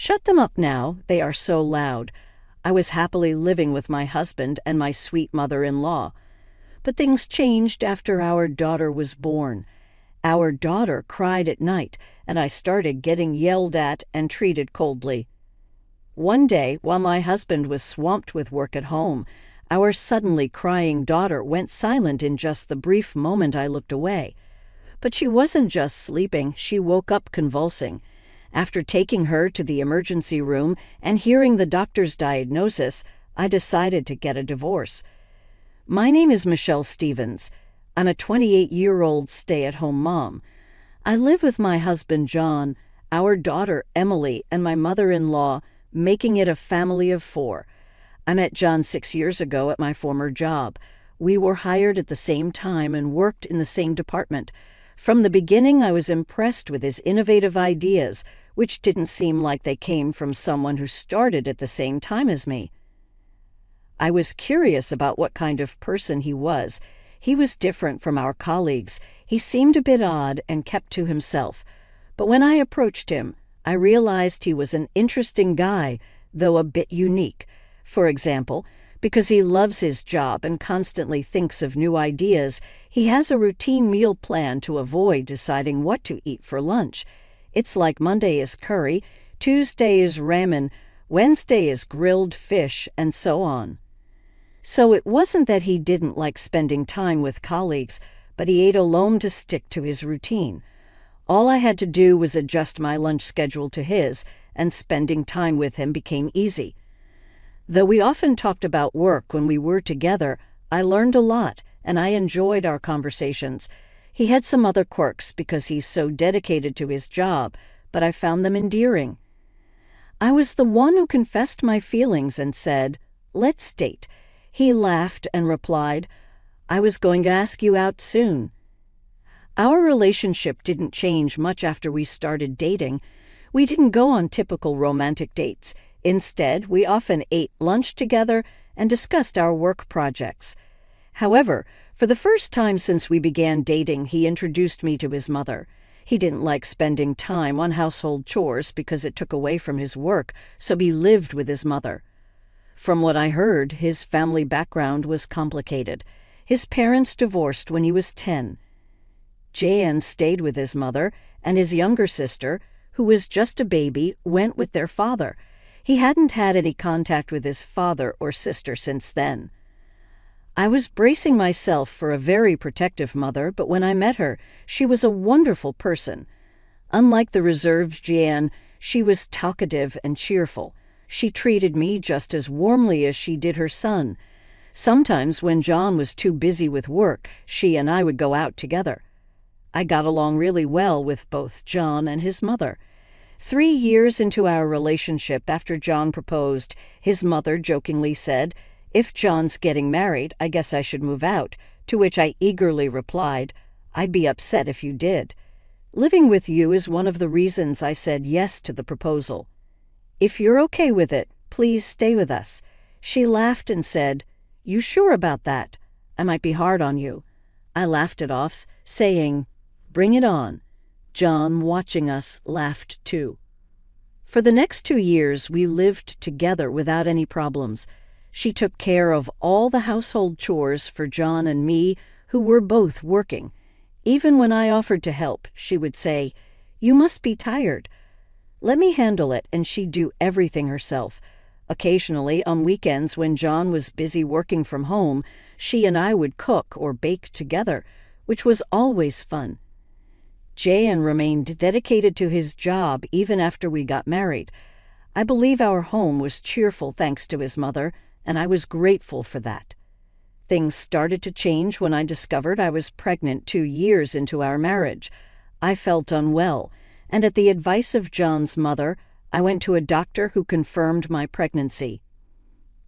Shut them up now, they are so loud. I was happily living with my husband and my sweet mother-in-law. But things changed after our daughter was born. Our daughter cried at night, and I started getting yelled at and treated coldly. One day, while my husband was swamped with work at home, our suddenly crying daughter went silent in just the brief moment I looked away. But she wasn't just sleeping, she woke up convulsing. After taking her to the emergency room and hearing the doctor's diagnosis, I decided to get a divorce. My name is Michelle Stevens. I'm a 28-year-old stay-at-home mom. I live with my husband, John, our daughter, Emily, and my mother-in-law, making it a family of 4. I met John 6 years ago at my former job. We were hired at the same time and worked in the same department. From the beginning, I was impressed with his innovative ideas, which didn't seem like they came from someone who started at the same time as me. I was curious about what kind of person he was. He was different from our colleagues. He seemed a bit odd and kept to himself. But when I approached him, I realized he was an interesting guy, though a bit unique. For example, because he loves his job and constantly thinks of new ideas, he has a routine meal plan to avoid deciding what to eat for lunch. It's like Monday is curry, Tuesday is ramen, Wednesday is grilled fish, and so on. So it wasn't that he didn't like spending time with colleagues, but he ate alone to stick to his routine. All I had to do was adjust my lunch schedule to his, and spending time with him became easy. Though we often talked about work when we were together, I learned a lot, and I enjoyed our conversations. He had some other quirks because he's so dedicated to his job, but I found them endearing. I was the one who confessed my feelings and said, "Let's date." He laughed and replied, "I was going to ask you out soon." Our relationship didn't change much after we started dating. We didn't go on typical romantic dates. Instead, we often ate lunch together and discussed our work projects. However, for the first time since we began dating, he introduced me to his mother. He didn't like spending time on household chores because it took away from his work, so he lived with his mother. From what I heard, his family background was complicated. His parents divorced when he was 10. Jan stayed with his mother, and his younger sister, who was just a baby, went with their father. He hadn't had any contact with his father or sister since then. I was bracing myself for a very protective mother, but when I met her, she was a wonderful person. Unlike the reserved Jan, she was talkative and cheerful. She treated me just as warmly as she did her son. Sometimes when John was too busy with work, she and I would go out together. I got along really well with both John and his mother. 3 years into our relationship after John proposed, his mother jokingly said, "If John's getting married, I guess I should move out," to which I eagerly replied, "I'd be upset if you did. Living with you is one of the reasons I said yes to the proposal. If you're okay with it, please stay with us." She laughed and said, "You sure about that? I might be hard on you." I laughed it off, saying, "Bring it on." John, watching us, laughed too. For the next 2 years, we lived together without any problems. She took care of all the household chores for John and me, who were both working. Even when I offered to help, she would say, "You must be tired." Let me handle it, and she'd do everything herself. Occasionally, on weekends when John was busy working from home, she and I would cook or bake together, which was always fun. Jan remained dedicated to his job even after we got married. I believe our home was cheerful thanks to his mother, and I was grateful for that. Things started to change when I discovered I was pregnant 2 years into our marriage. I felt unwell, and at the advice of John's mother, I went to a doctor who confirmed my pregnancy.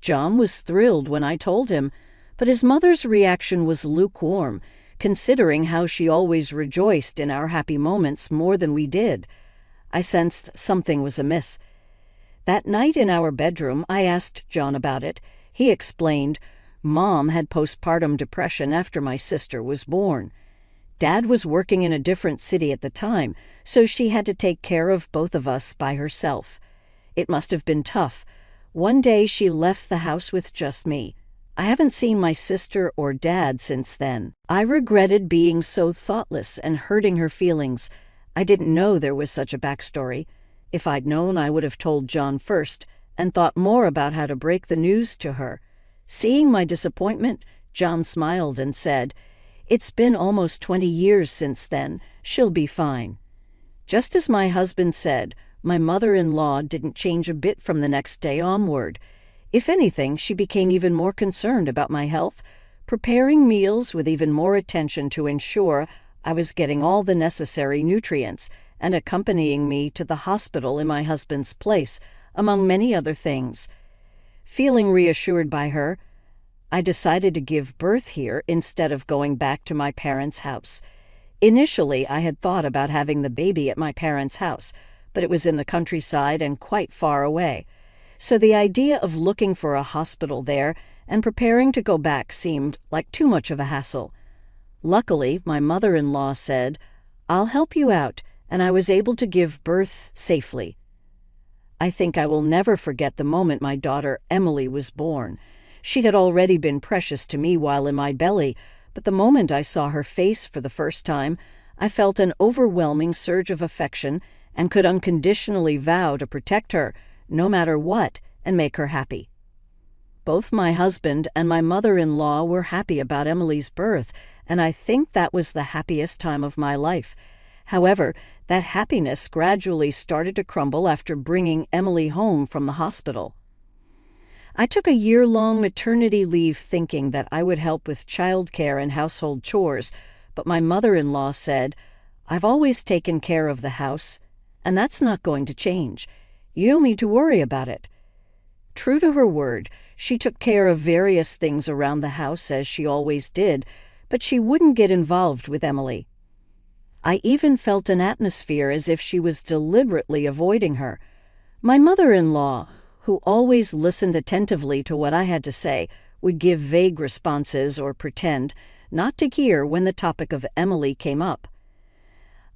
John was thrilled when I told him, but his mother's reaction was lukewarm, considering how she always rejoiced in our happy moments more than we did. I sensed something was amiss. That night in our bedroom, I asked John about it. He explained, "Mom had postpartum depression after my sister was born. Dad was working in a different city at the time, so she had to take care of both of us by herself. It must have been tough. One day she left the house with just me. I haven't seen my sister or dad since then. I regretted being so thoughtless and hurting her feelings. I didn't know there was such a backstory. If I'd known, I would have told John first and thought more about how to break the news to her. Seeing my disappointment, John smiled and said, "It's been almost 20 years since then. She'll be fine." Just as my husband said, my mother-in-law didn't change a bit from the next day onward. If anything, she became even more concerned about my health, preparing meals with even more attention to ensure I was getting all the necessary nutrients, and accompanying me to the hospital in my husband's place, among many other things. Feeling reassured by her, I decided to give birth here instead of going back to my parents' house. Initially, I had thought about having the baby at my parents' house, but it was in the countryside and quite far away. So the idea of looking for a hospital there and preparing to go back seemed like too much of a hassle. Luckily, my mother-in-law said, "I'll help you out," and I was able to give birth safely. I think I will never forget the moment my daughter Emily was born. She had already been precious to me while in my belly, but the moment I saw her face for the first time, I felt an overwhelming surge of affection and could unconditionally vow to protect her, no matter what, and make her happy. Both my husband and my mother-in-law were happy about Emily's birth, and I think that was the happiest time of my life. However, that happiness gradually started to crumble after bringing Emily home from the hospital. I took a year-long maternity leave thinking that I would help with childcare and household chores, but my mother-in-law said, "I've always taken care of the house, and that's not going to change. You don't need to worry about it." True to her word, she took care of various things around the house as she always did, but she wouldn't get involved with Emily. I even felt an atmosphere as if she was deliberately avoiding her. My mother-in-law, who always listened attentively to what I had to say, would give vague responses or pretend not to hear when the topic of Emily came up.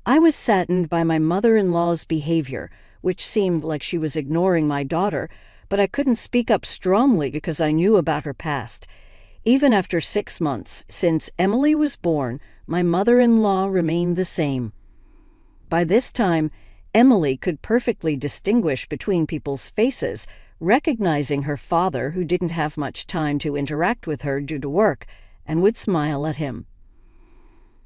I was saddened by my mother-in-law's behavior, which seemed like she was ignoring my daughter, but I couldn't speak up strongly because I knew about her past. Even after 6 months since Emily was born, my mother-in-law remained the same. By this time, Emily could perfectly distinguish between people's faces, recognizing her father, who didn't have much time to interact with her due to work, and would smile at him.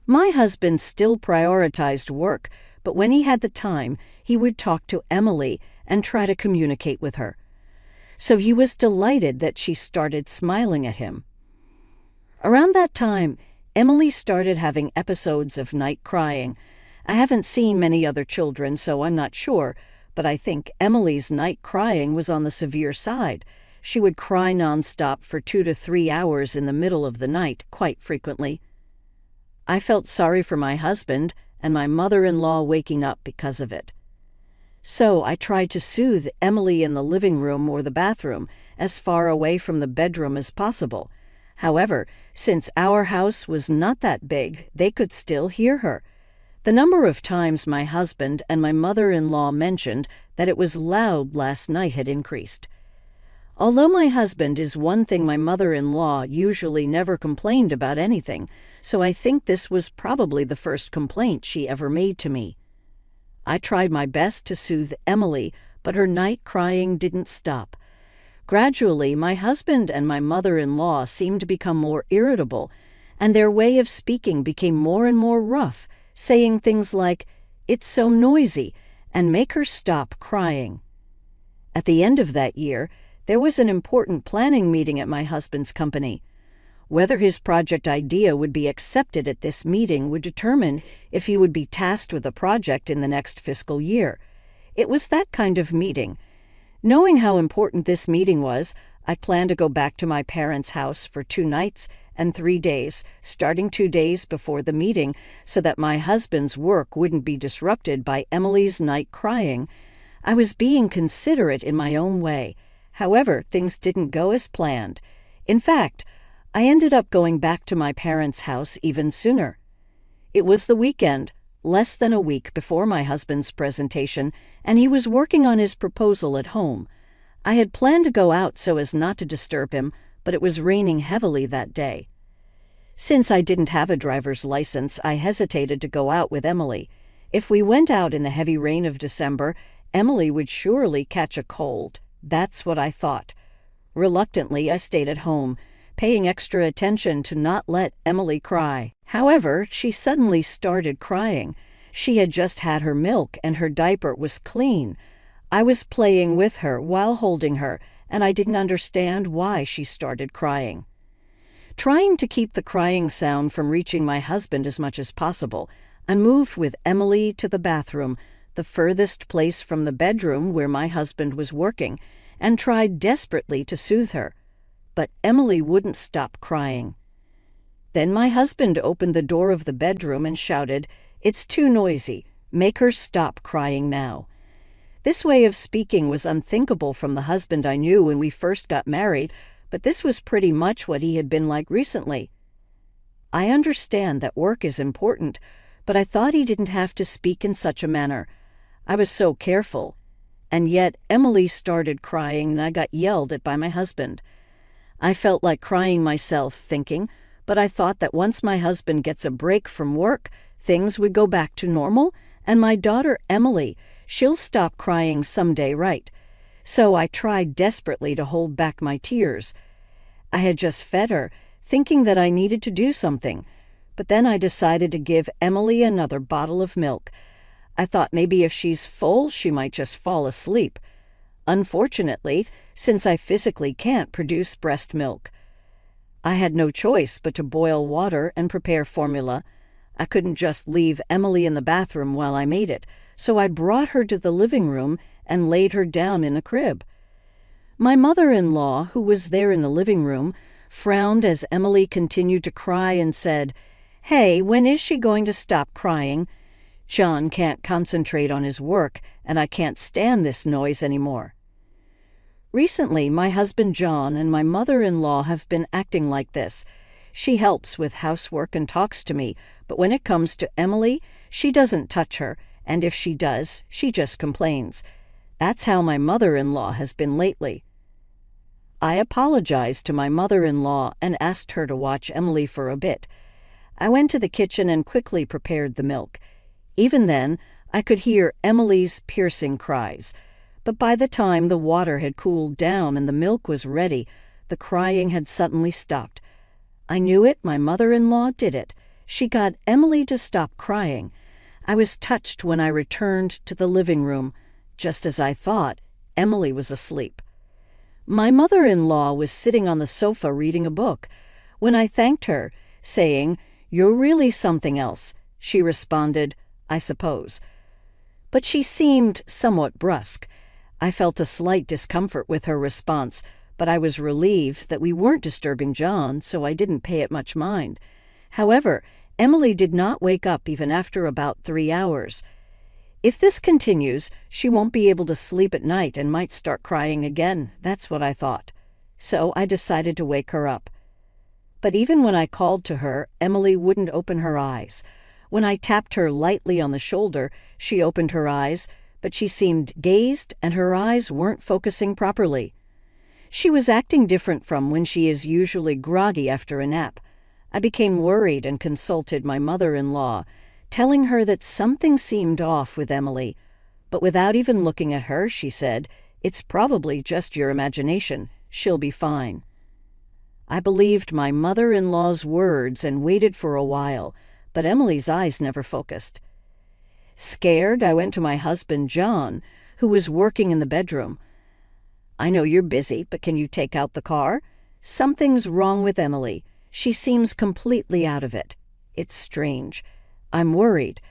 My husband still prioritized work, but when he had the time, he would talk to Emily and try to communicate with her. So he was delighted that she started smiling at him. Around that time, Emily started having episodes of night crying. I haven't seen many other children, so I'm not sure, but I think Emily's night crying was on the severe side. She would cry nonstop for 2 to 3 hours in the middle of the night, quite frequently. I felt sorry for my husband and my mother-in-law waking up because of it. So I tried to soothe Emily in the living room or the bathroom, as far away from the bedroom as possible. However, since our house was not that big, they could still hear her. The number of times my husband and my mother-in-law mentioned that it was loud last night had increased. Although my husband is one thing, my mother-in-law usually never complained about anything, so I think this was probably the first complaint she ever made to me. I tried my best to soothe Emily, but her night crying didn't stop. Gradually, my husband and my mother-in-law seemed to become more irritable, and their way of speaking became more and more rough, saying things like, "It's so noisy," and "make her stop crying." At the end of that year, there was an important planning meeting at my husband's company. Whether his project idea would be accepted at this meeting would determine if he would be tasked with a project in the next fiscal year. It was that kind of meeting. Knowing how important this meeting was, I planned to go back to my parents' house for 2 nights and 3 days, starting 2 days before the meeting, so that my husband's work wouldn't be disrupted by Emily's night crying. I was being considerate in my own way. However, things didn't go as planned. In fact, I ended up going back to my parents' house even sooner. It was the weekend. less than a week before my husband's presentation, and he was working on his proposal at home. I had planned to go out so as not to disturb him, but it was raining heavily that day. Since I didn't have a driver's license, I hesitated to go out with Emily. If we went out in the heavy rain of December, Emily would surely catch a cold. That's what I thought. Reluctantly, I stayed at home, paying extra attention to not let Emily cry. However, she suddenly started crying. She had just had her milk and her diaper was clean. I was playing with her while holding her, and I didn't understand why she started crying. Trying to keep the crying sound from reaching my husband as much as possible, I moved with Emily to the bathroom, the furthest place from the bedroom where my husband was working, and tried desperately to soothe her. But Emily wouldn't stop crying. Then my husband opened the door of the bedroom and shouted, "It's too noisy. Make her stop crying now." This way of speaking was unthinkable from the husband I knew when we first got married, but this was pretty much what he had been like recently. I understand that work is important, but I thought he didn't have to speak in such a manner. I was so careful. And yet Emily started crying and I got yelled at by my husband. I felt like crying myself, thinking, but I thought that once my husband gets a break from work, things would go back to normal, and my daughter Emily, she'll stop crying someday, right? So I tried desperately to hold back my tears. I had just fed her, thinking that I needed to do something, but then I decided to give Emily another bottle of milk. I thought maybe if she's full, she might just fall asleep. Unfortunately, since I physically can't produce breast milk, I had no choice but to boil water and prepare formula. I couldn't just leave Emily in the bathroom while I made it, so I brought her to the living room and laid her down in a crib. My mother-in-law, who was there in the living room, frowned as Emily continued to cry and said, "Hey, when is she going to stop crying? John can't concentrate on his work, and I can't stand this noise anymore." Recently, my husband John and my mother-in-law have been acting like this. She helps with housework and talks to me, but when it comes to Emily, she doesn't touch her, and if she does, she just complains. That's how my mother-in-law has been lately. I apologized to my mother-in-law and asked her to watch Emily for a bit. I went to the kitchen and quickly prepared the milk. Even then, I could hear Emily's piercing cries. But by the time the water had cooled down and the milk was ready, the crying had suddenly stopped. I knew it, my mother-in-law did it. She got Emily to stop crying. I was touched when I returned to the living room. Just as I thought, Emily was asleep. My mother-in-law was sitting on the sofa reading a book. When I thanked her, saying, "You're really something else," she responded, "I suppose." But she seemed somewhat brusque. I felt a slight discomfort with her response, but I was relieved that we weren't disturbing John, so I didn't pay it much mind. However, Emily did not wake up even after about 3 hours. If this continues, she won't be able to sleep at night and might start crying again. That's what I thought. So I decided to wake her up. But even when I called to her, Emily wouldn't open her eyes. When I tapped her lightly on the shoulder, she opened her eyes, but she seemed dazed and her eyes weren't focusing properly. She was acting different from when she is usually groggy after a nap. I became worried and consulted my mother-in-law, telling her that something seemed off with Emily. But without even looking at her, she said, "It's probably just your imagination. She'll be fine." I believed my mother-in-law's words and waited for a while, but Emily's eyes never focused. Scared, I went to my husband, John, who was working in the bedroom. "I know you're busy, but can you take out the car? Something's wrong with Emily. She seems completely out of it. It's strange. I'm worried.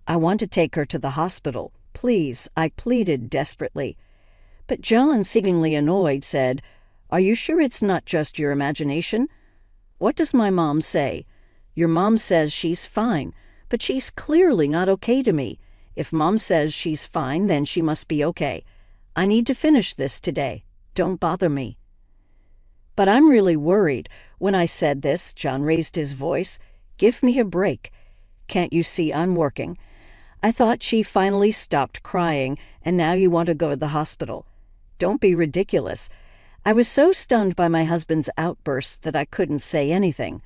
I want to take her to the hospital. Please," I pleaded desperately. But John, seemingly annoyed, said, "Are you sure it's not just your imagination? What does my mom say? Your mom says she's fine, but she's clearly not okay to me. If Mom says she's fine, then she must be okay. I need to finish this today. Don't bother me." But I'm really worried. When I said this, John raised his voice. "Give me a break. Can't you see I'm working? I thought she finally stopped crying, and now you want to go to the hospital. Don't be ridiculous. I was so stunned by my husband's outburst that I couldn't say anything.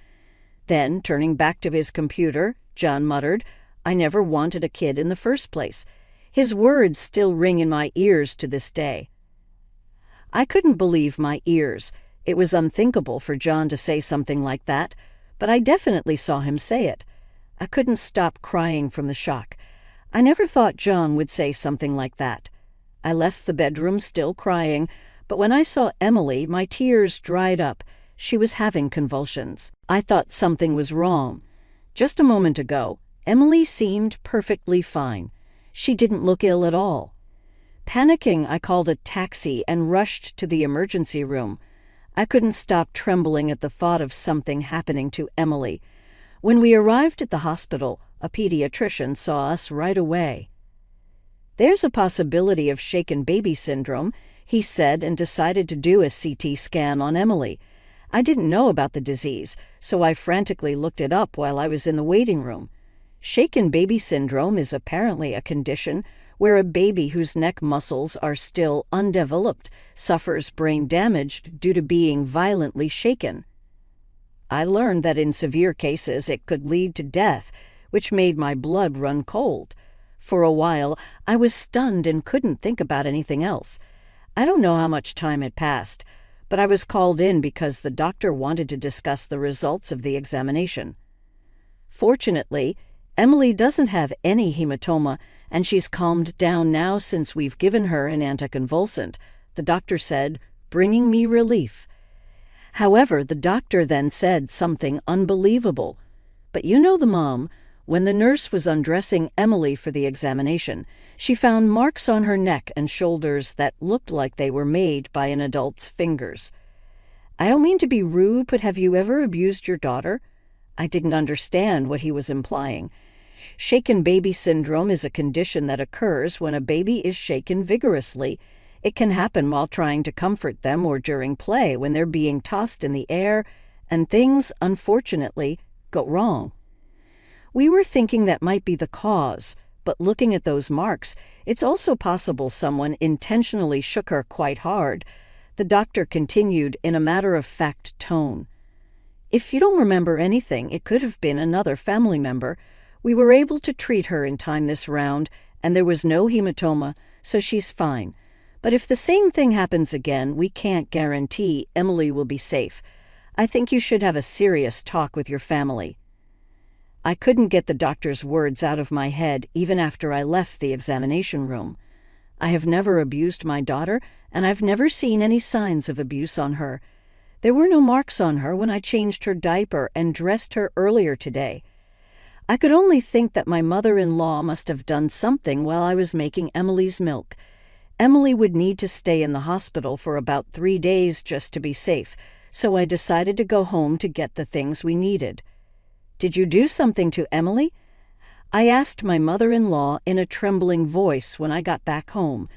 Then, turning back to his computer, John muttered, I never wanted a kid in the first place. His words still ring in my ears to this day. I couldn't believe my ears. It was unthinkable for John to say something like that, but I definitely saw him say it. I couldn't stop crying from the shock. I never thought John would say something like that. I left the bedroom still crying, but when I saw Emily, my tears dried up. She was having convulsions. I thought something was wrong. Just a moment ago, Emily seemed perfectly fine. She didn't look ill at all. Panicking, I called a taxi and rushed to the emergency room. I couldn't stop trembling at the thought of something happening to Emily. When we arrived at the hospital, a pediatrician saw us right away. There's a possibility of shaken baby syndrome, he said, and decided to do a CT scan on Emily. I didn't know about the disease, so I frantically looked it up while I was in the waiting room. Shaken baby syndrome is apparently a condition where a baby whose neck muscles are still undeveloped suffers brain damage due to being violently shaken. I learned that in severe cases it could lead to death, which made my blood run cold. For a while, I was stunned and couldn't think about anything else. I don't know how much time had passed, but I was called in because the doctor wanted to discuss the results of the examination. Fortunately, Emily doesn't have any hematoma, and she's calmed down now since we've given her an anticonvulsant, the doctor said, bringing me relief. However, the doctor then said something unbelievable. But you know the mom. When the nurse was undressing Emily for the examination, she found marks on her neck and shoulders that looked like they were made by an adult's fingers. I don't mean to be rude, but have you ever abused your daughter? I didn't understand what he was implying. Shaken baby syndrome is a condition that occurs when a baby is shaken vigorously. It can happen while trying to comfort them or during play when they're being tossed in the air, and things, unfortunately, go wrong. We were thinking that might be the cause, but looking at those marks, it's also possible someone intentionally shook her quite hard. The doctor continued in a matter-of-fact tone. If you don't remember anything, it could have been another family member. We were able to treat her in time this round, and there was no hematoma, so she's fine. But if the same thing happens again, we can't guarantee Emily will be safe. I think you should have a serious talk with your family. I couldn't get the doctor's words out of my head even after I left the examination room. I have never abused my daughter, and I've never seen any signs of abuse on her. There were no marks on her when I changed her diaper and dressed her earlier today. I could only think that my mother-in-law must have done something while I was making Emily's milk. Emily would need to stay in the hospital for about 3 days just to be safe, so I decided to go home to get the things we needed. Did you do something to Emily? I asked my mother-in-law in a trembling voice when I got back home.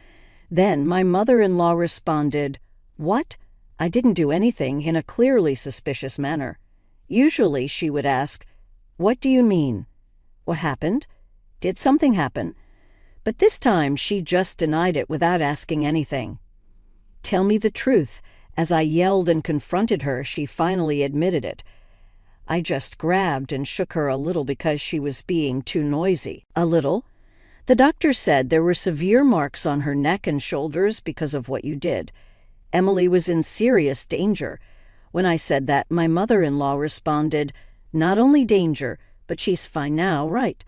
Then my mother-in-law responded, "What?" I didn't do anything, in a clearly suspicious manner. Usually she would ask, "What do you mean? What happened? Did something happen?" But this time she just denied it without asking anything. "Tell me the truth." As I yelled and confronted her, she finally admitted it. I just grabbed and shook her a little because she was being too noisy. A little? The doctor said there were severe marks on her neck and shoulders because of what you did. Emily was in serious danger. When I said that, my mother-in-law responded, "Not only danger, but she's fine now, right?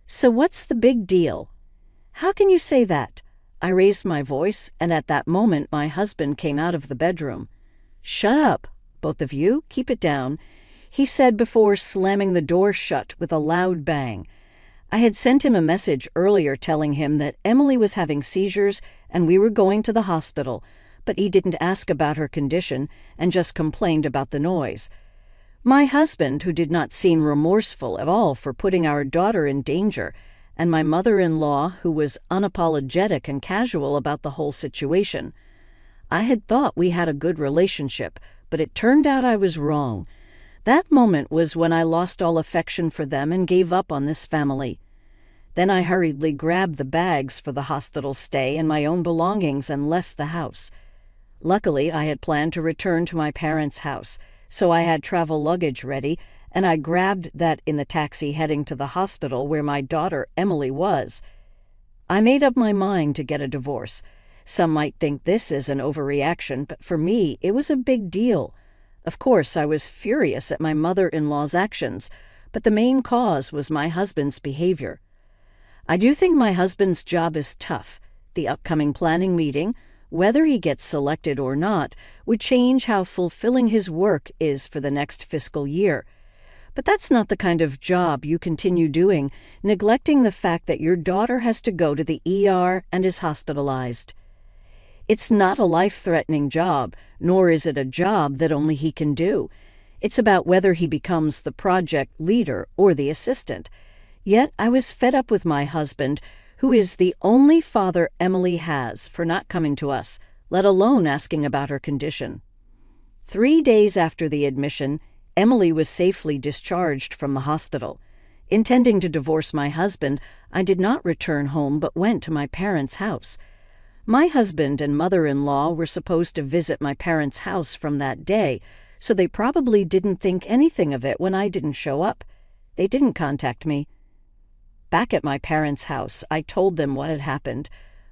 So what's the big deal?" "How can you say that?" I raised my voice, and at that moment my husband came out of the bedroom. "Shut up, both of you. Keep it down," he said before slamming the door shut with a loud bang. I had sent him a message earlier telling him that Emily was having seizures and we were going to the hospital, but he didn't ask about her condition and just complained about the noise. My husband, who did not seem remorseful at all for putting our daughter in danger, and my mother-in-law, who was unapologetic and casual about the whole situation. I had thought we had a good relationship, but it turned out I was wrong. That moment was when I lost all affection for them and gave up on this family. Then I hurriedly grabbed the bags for the hospital stay and my own belongings and left the house. Luckily, I had planned to return to my parents' house, so I had travel luggage ready, and I grabbed that in the taxi heading to the hospital where my daughter Emily was. I made up my mind to get a divorce. Some might think this is an overreaction, but for me, it was a big deal. Of course, I was furious at my mother-in-law's actions, but the main cause was my husband's behavior. I do think my husband's job is tough. The upcoming planning meeting, whether he gets selected or not, would change how fulfilling his work is for the next fiscal year. But that's not the kind of job you continue doing, neglecting the fact that your daughter has to go to the ER and is hospitalized. It's not a life-threatening job, nor is it a job that only he can do. It's about whether he becomes the project leader or the assistant. Yet I was fed up with my husband, who is the only father Emily has, for not coming to us, let alone asking about her condition. 3 days after the admission, Emily was safely discharged from the hospital. Intending to divorce my husband, I did not return home but went to my parents' house. My husband and mother-in-law were supposed to visit my parents' house from that day, so they probably didn't think anything of it when I didn't show up. They didn't contact me. Back at my parents' house, I told them what had happened.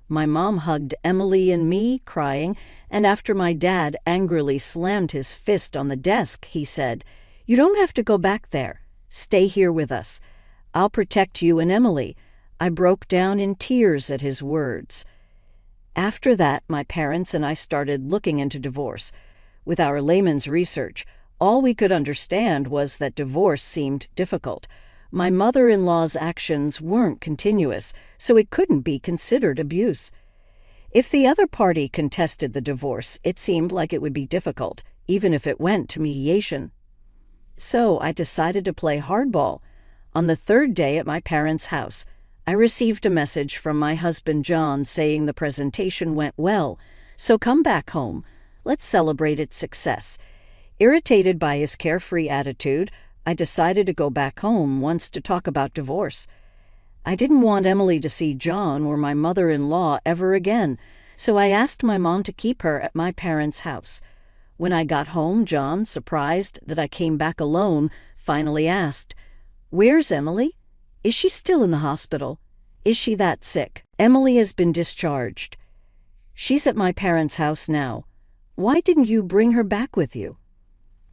My mom hugged Emily and me, crying, and after my dad angrily slammed his fist on the desk, he said, "You don't have to go back there. Stay here with us. I'll protect you and Emily." I broke down in tears at his words. After that, my parents and I started looking into divorce. With our layman's research, all we could understand was that divorce seemed difficult. My mother-in-law's actions weren't continuous, so it couldn't be considered abuse. If the other party contested the divorce, it seemed like it would be difficult, even if it went to mediation. So I decided to play hardball. On the 3rd day at my parents' house, I received a message from my husband John saying the presentation went well, so come back home. Let's celebrate its success. Irritated by his carefree attitude, I decided to go back home once to talk about divorce. I didn't want Emily to see John or my mother-in-law ever again, so I asked my mom to keep her at my parents' house. When I got home, John, surprised that I came back alone, finally asked, "Where's Emily? Is she still in the hospital? Is she that sick?" "Emily has been discharged. She's at my parents' house now. Why didn't you bring her back with you?"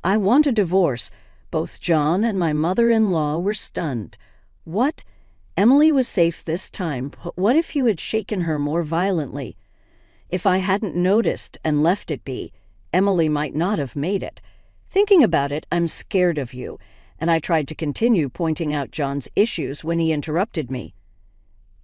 I want a divorce. Both John and my mother-in-law were stunned. What? Emily was safe this time, but what if you had shaken her more violently? If I hadn't noticed and left it be, Emily might not have made it. Thinking about it, I'm scared of you, and I tried to continue pointing out John's issues when he interrupted me.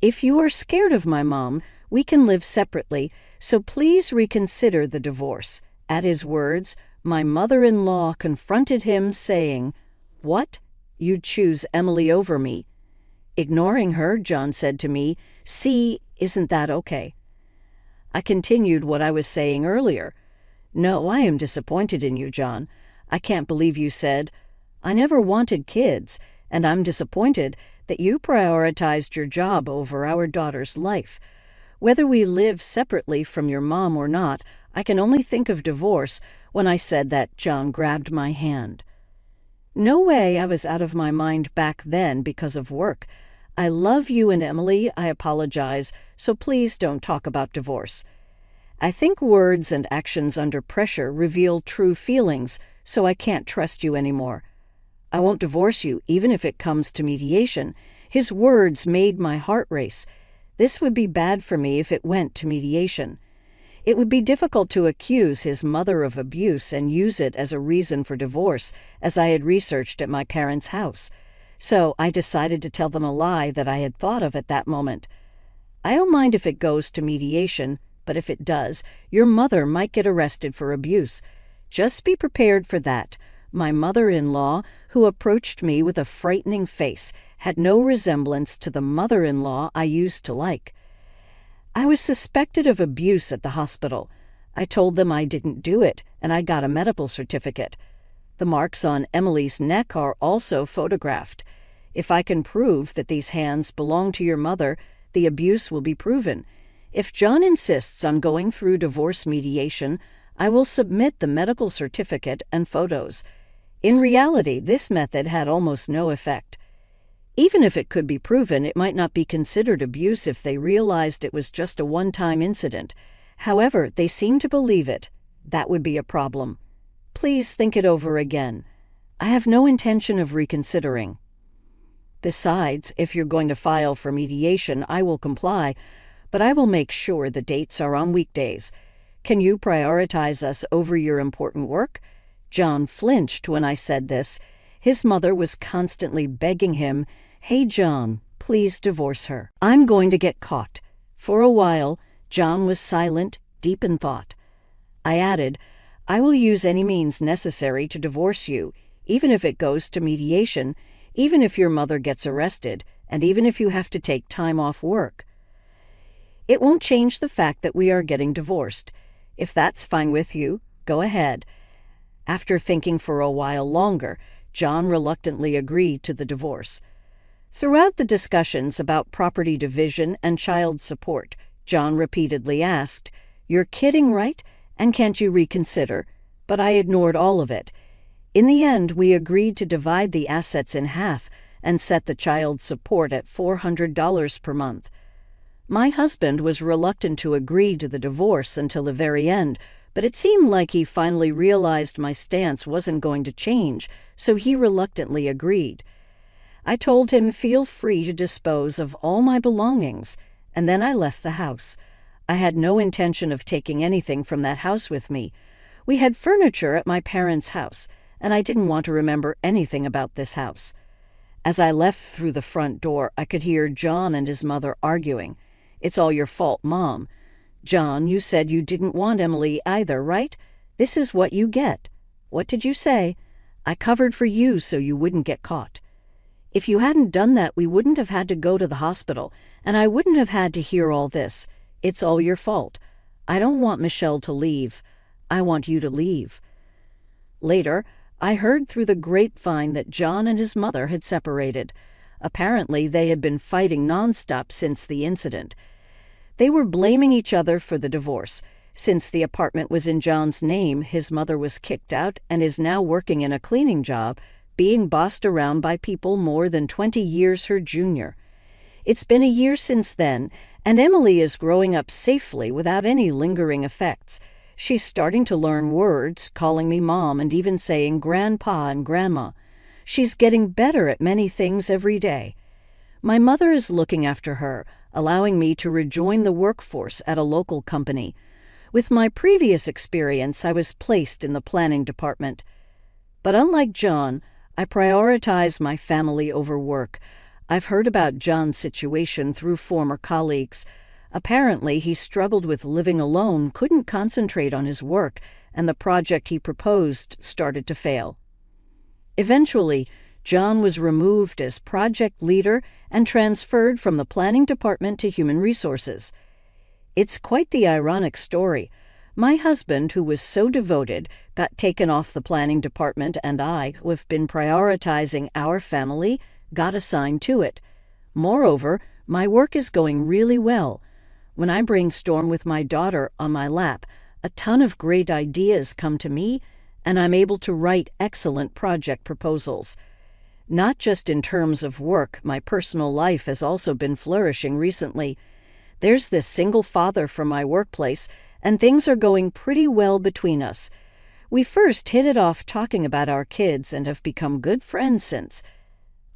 "If you are scared of my mom, we can live separately, so please reconsider the divorce." At his words, my mother-in-law confronted him, saying, "What? You'd choose Emily over me?" Ignoring her, John said to me, "See, isn't that okay?" I continued what I was saying earlier. "No, I am disappointed in you, John. I can't believe you said, 'I never wanted kids,' and I'm disappointed that you prioritized your job over our daughter's life. Whether we live separately from your mom or not, I can only think of divorce." When I said that, John grabbed my hand. No way I was out of my mind back then because of work. "I love you and Emily, I apologize, so please don't talk about divorce." I think words and actions under pressure reveal true feelings, so I can't trust you anymore. "I won't divorce you, even if it comes to mediation." His words made my heart race. This would be bad for me if it went to mediation. It would be difficult to accuse his mother of abuse and use it as a reason for divorce, as I had researched at my parents' house. So I decided to tell them a lie that I had thought of at that moment. "I don't mind if it goes to mediation, but if it does, your mother might get arrested for abuse. Just be prepared for that." My mother-in-law, who approached me with a frightening face, had no resemblance to the mother-in-law I used to like. I was suspected of abuse at the hospital. I told them I didn't do it, and I got a medical certificate. The marks on Emily's neck are also photographed. If I can prove that these hands belong to your mother, the abuse will be proven. If John insists on going through divorce mediation, I will submit the medical certificate and photos. In reality, this method had almost no effect. Even if it could be proven, it might not be considered abuse if they realized it was just a one-time incident. However, they seem to believe it. That would be a problem. Please think it over again. I have no intention of reconsidering. Besides, if you're going to file for mediation, I will comply, but I will make sure the dates are on weekdays. Can you prioritize us over your important work? John flinched when I said this. His mother was constantly begging him, "Hey, John, please divorce her. I'm going to get caught." For a while, John was silent, deep in thought. I added, "I will use any means necessary to divorce you, even if it goes to mediation, even if your mother gets arrested, and even if you have to take time off work. It won't change the fact that we are getting divorced. If that's fine with you, go ahead." After thinking for a while longer, John reluctantly agreed to the divorce. Throughout the discussions about property division and child support, John repeatedly asked, "You're kidding, right? And can't you reconsider?" But I ignored all of it. In the end, we agreed to divide the assets in half and set the child support at $400 per month. My husband was reluctant to agree to the divorce until the very end, but it seemed like he finally realized my stance wasn't going to change, so he reluctantly agreed. I told him feel free to dispose of all my belongings, and then I left the house. I had no intention of taking anything from that house with me. We had furniture at my parents' house, and I didn't want to remember anything about this house. As I left through the front door, I could hear John and his mother arguing. "It's all your fault, Mom. John, you said you didn't want Emily either, right? This is what you get." "What did you say?" "I covered for you so you wouldn't get caught. If you hadn't done that, we wouldn't have had to go to the hospital, and I wouldn't have had to hear all this. It's all your fault. I don't want Michelle to leave. I want you to leave." Later, I heard through the grapevine that John and his mother had separated. Apparently, they had been fighting nonstop since the incident. They were blaming each other for the divorce. Since the apartment was in John's name, his mother was kicked out and is now working in a cleaning job, being bossed around by people more than 20 years her junior. It's been a year since then, and Emily is growing up safely without any lingering effects. She's starting to learn words, calling me Mom and even saying Grandpa and Grandma. She's getting better at many things every day. My mother is looking after her, allowing me to rejoin the workforce at a local company. With my previous experience, I was placed in the planning department. But unlike John, I prioritize my family over work. I've heard about John's situation through former colleagues. Apparently, he struggled with living alone, couldn't concentrate on his work, and the project he proposed started to fail. Eventually, John was removed as project leader and transferred from the planning department to human resources. It's quite the ironic story. My husband, who was so devoted, got taken off the planning department, and I, who have been prioritizing our family, got assigned to it. Moreover, my work is going really well. When I brainstorm with my daughter on my lap, a ton of great ideas come to me, and I'm able to write excellent project proposals. Not just in terms of work, my personal life has also been flourishing recently. There's this single father from my workplace, and things are going pretty well between us. We first hit it off talking about our kids and have become good friends since.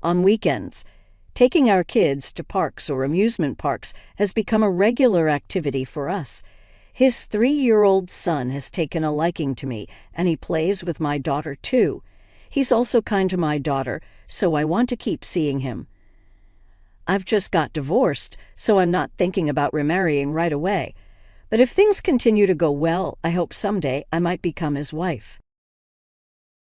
On weekends, taking our kids to parks or amusement parks has become a regular activity for us. His 3-year-old son has taken a liking to me, and he plays with my daughter too. He's also kind to my daughter, so I want to keep seeing him. I've just got divorced, so I'm not thinking about remarrying right away. But if things continue to go well, I hope someday I might become his wife.